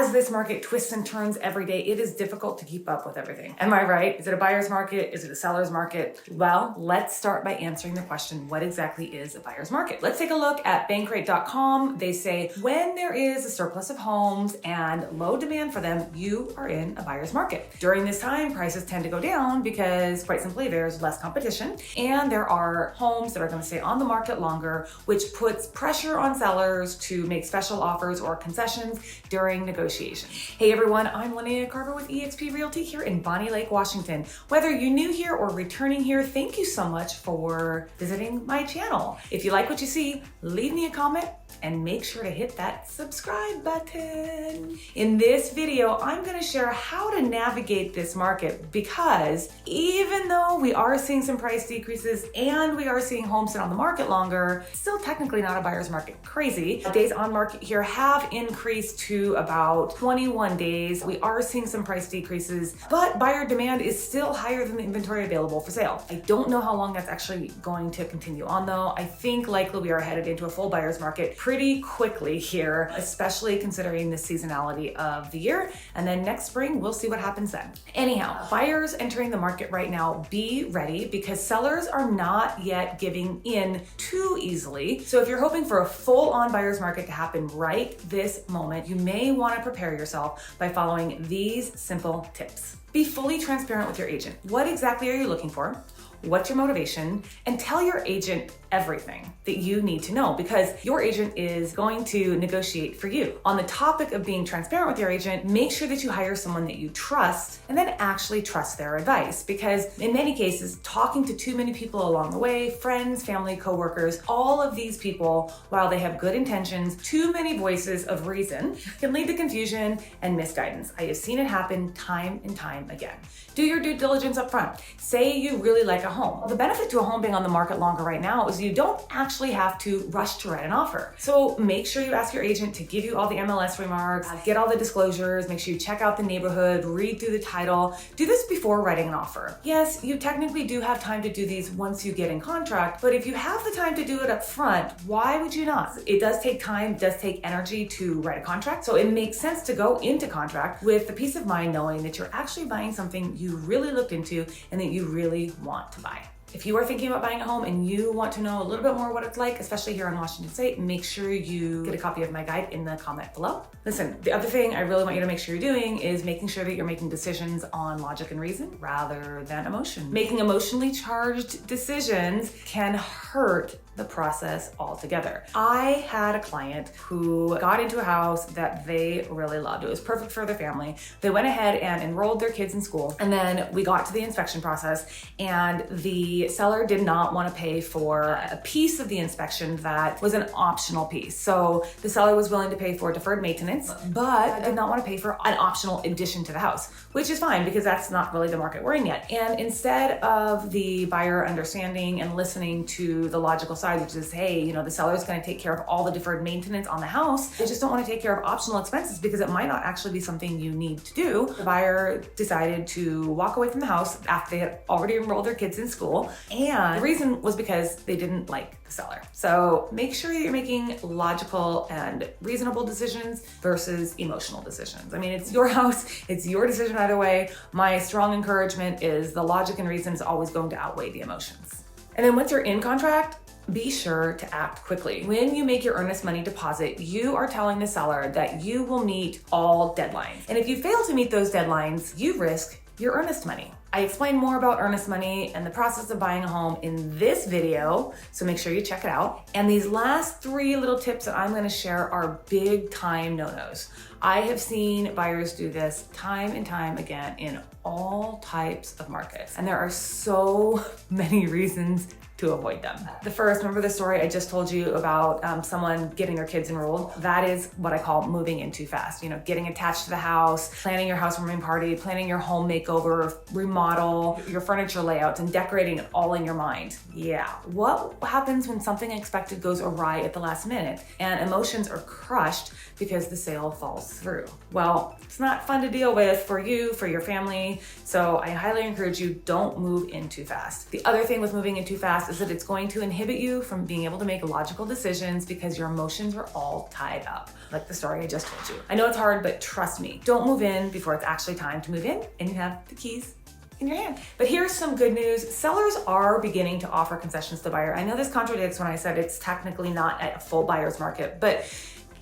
As this market twists and turns every day, it is difficult to keep up with everything. Am I right? Is it a buyer's market? Is it a seller's market? Well, let's start by answering the question, what exactly is a buyer's market? Let's take a look at bankrate.com. They say, when there is a surplus of homes and low demand for them, you are in a buyer's market. During this time, prices tend to go down because, quite simply, there's less competition and there are homes that are going to stay on the market longer, which puts pressure on sellers to make special offers or concessions during negotiation. Hey everyone, I'm Linnea Carver with eXp Realty here in Bonney Lake, Washington. Whether you're new here or returning here, thank you so much for visiting my channel. If you like what you see, leave me a comment and make sure to hit that subscribe button. In this video, I'm going to share how to navigate this market, because even though we are seeing some price decreases and we are seeing homes sit on the market longer, still technically not a buyer's market. Crazy. Days on market here have increased to about 21 days. We are seeing some price decreases, but buyer demand is still higher than the inventory available for sale. I don't know how long that's actually going to continue on though. I think likely we are headed into a full buyer's market pretty quickly here, especially considering the seasonality of the year. And then next spring, we'll see what happens then. Anyhow, buyers entering the market right now, be ready, because sellers are not yet giving in too easily. So if you're hoping for a full-on buyer's market to happen right this moment, you may want to prepare yourself by following these simple tips. Be fully transparent with your agent. What exactly are you looking for? What's your motivation? And tell your agent everything that you need to know, because your agent is going to negotiate for you. On the topic of being transparent with your agent, make sure that you hire someone that you trust and then actually trust their advice, because in many cases, talking to too many people along the way, friends, family, coworkers, all of these people, while they have good intentions, too many voices of reason can lead to confusion and misguidance. I have seen it happen time and time again. Do your due diligence up front. Say you really like a home. The benefit to a home being on the market longer right now is you don't actually have to rush to write an offer. So make sure you ask your agent to give you all the MLS remarks, get all the disclosures, make sure you check out the neighborhood, read through the title. Do this before writing an offer. Yes, you technically do have time to do these once you get in contract, but if you have the time to do it up front, why would you not? It does take time, it does take energy to write a contract, so it makes sense to go into contract with the peace of mind knowing that you're actually buying something you really looked into and that you really want to buy. If you are thinking about buying a home and you want to know a little bit more what it's like, especially here in Washington State, make sure you get a copy of my guide in the comment below. Listen, the other thing I really want you to make sure you're doing is making sure that you're making decisions on logic and reason rather than emotion. Making emotionally charged decisions can hurt the process altogether. I had a client who got into a house that they really loved. It was perfect for their family. They went ahead and enrolled their kids in school. And then we got to the inspection process and the seller did not want to pay for a piece of the inspection that was an optional piece. So the seller was willing to pay for deferred maintenance, but did not want to pay for an optional addition to the house, which is fine because that's not really the market we're in yet. And instead of the buyer understanding and listening to the logical side, which is, hey, the seller is going to take care of all the deferred maintenance on the house. They just don't want to take care of optional expenses because it might not actually be something you need to do. The buyer decided to walk away from the house after they had already enrolled their kids in school. And the reason was because they didn't like the seller. So make sure you're making logical and reasonable decisions versus emotional decisions. I mean, it's your house, it's your decision either way. My strong encouragement is the logic and reason is always going to outweigh the emotions. And then once you're in contract, be sure to act quickly. When you make your earnest money deposit, you are telling the seller that you will meet all deadlines. And if you fail to meet those deadlines, you risk your earnest money. I explain more about earnest money and the process of buying a home in this video, so make sure you check it out. And these last 3 little tips that I'm going to share are big time no-nos. I have seen buyers do this time and time again in all types of markets, and there are so many reasons to avoid them. The first, remember the story I just told you about someone getting their kids enrolled? That is what I call moving in too fast. Getting attached to the house, planning your housewarming party, planning your home makeover, remodeling, remodel your furniture layouts and decorating it all in your mind. Yeah. What happens when something unexpected goes awry at the last minute and emotions are crushed because the sale falls through? Well, it's not fun to deal with for you, for your family. So I highly encourage you, don't move in too fast. The other thing with moving in too fast is that it's going to inhibit you from being able to make logical decisions because your emotions are all tied up, like the story I just told you. I know it's hard, but trust me, don't move in before it's actually time to move in and you have the keys in your hand. But here's some good news. Sellers are beginning to offer concessions to the buyer. I know this contradicts when I said it's technically not at a full buyer's market, but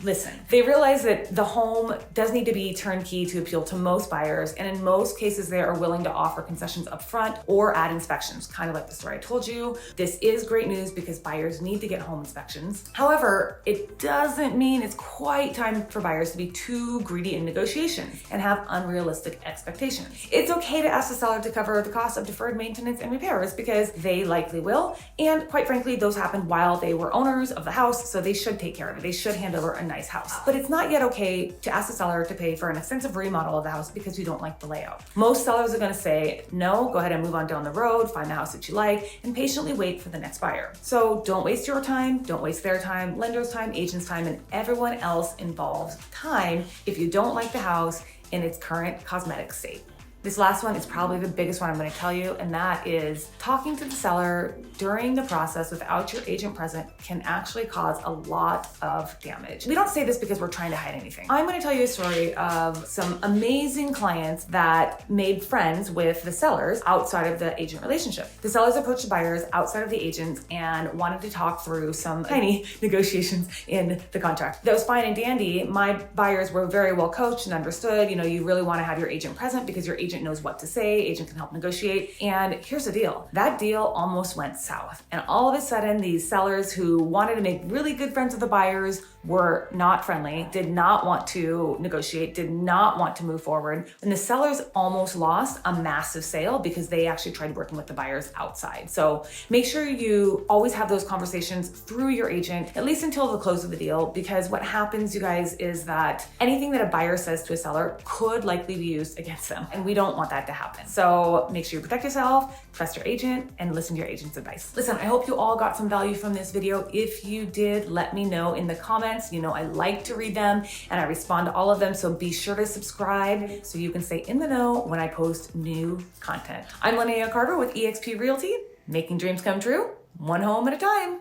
listen, they realize that the home does need to be turnkey to appeal to most buyers, and in most cases they are willing to offer concessions up front or add inspections, kind of like the story I told you. This is great news because buyers need to get home inspections. However, it doesn't mean it's quite time for buyers to be too greedy in negotiations and have unrealistic expectations. It's okay to ask the seller to cover the cost of deferred maintenance and repairs because they likely will, and quite frankly, those happened while they were owners of the house, so they should take care of it. They should hand over a nice house. But it's not yet okay to ask the seller to pay for an extensive remodel of the house because you don't like the layout. Most sellers are going to say, no, go ahead and move on down the road, find the house that you like, and patiently wait for the next buyer. So don't waste your time, don't waste their time, lender's time, agent's time, and everyone else involved time if you don't like the house in its current cosmetic state. This last one is probably the biggest one I'm going to tell you, and that is talking to the seller during the process without your agent present can actually cause a lot of damage. We don't say this because we're trying to hide anything. I'm going to tell you a story of some amazing clients that made friends with the sellers outside of the agent relationship. The sellers approached the buyers outside of the agents and wanted to talk through some tiny negotiations in the contract. That was fine and dandy. My buyers were very well coached and understood. You really want to have your agent present because your agent knows what to say, agent can help negotiate. And here's the deal. That deal almost went south. And all of a sudden, these sellers who wanted to make really good friends with the buyers were not friendly, did not want to negotiate, did not want to move forward. And the sellers almost lost a massive sale because they actually tried working with the buyers outside. So make sure you always have those conversations through your agent, at least until the close of the deal, because what happens, you guys, is that anything that a buyer says to a seller could likely be used against them. And we don't want that to happen. So make sure you protect yourself, trust your agent, and listen to your agent's advice. Listen, I hope you all got some value from this video. If you did, let me know in the comments. I like to read them and I respond to all of them. So be sure to subscribe so you can stay in the know when I post new content. I'm Linnea Carter with eXp Realty, making dreams come true, one home at a time.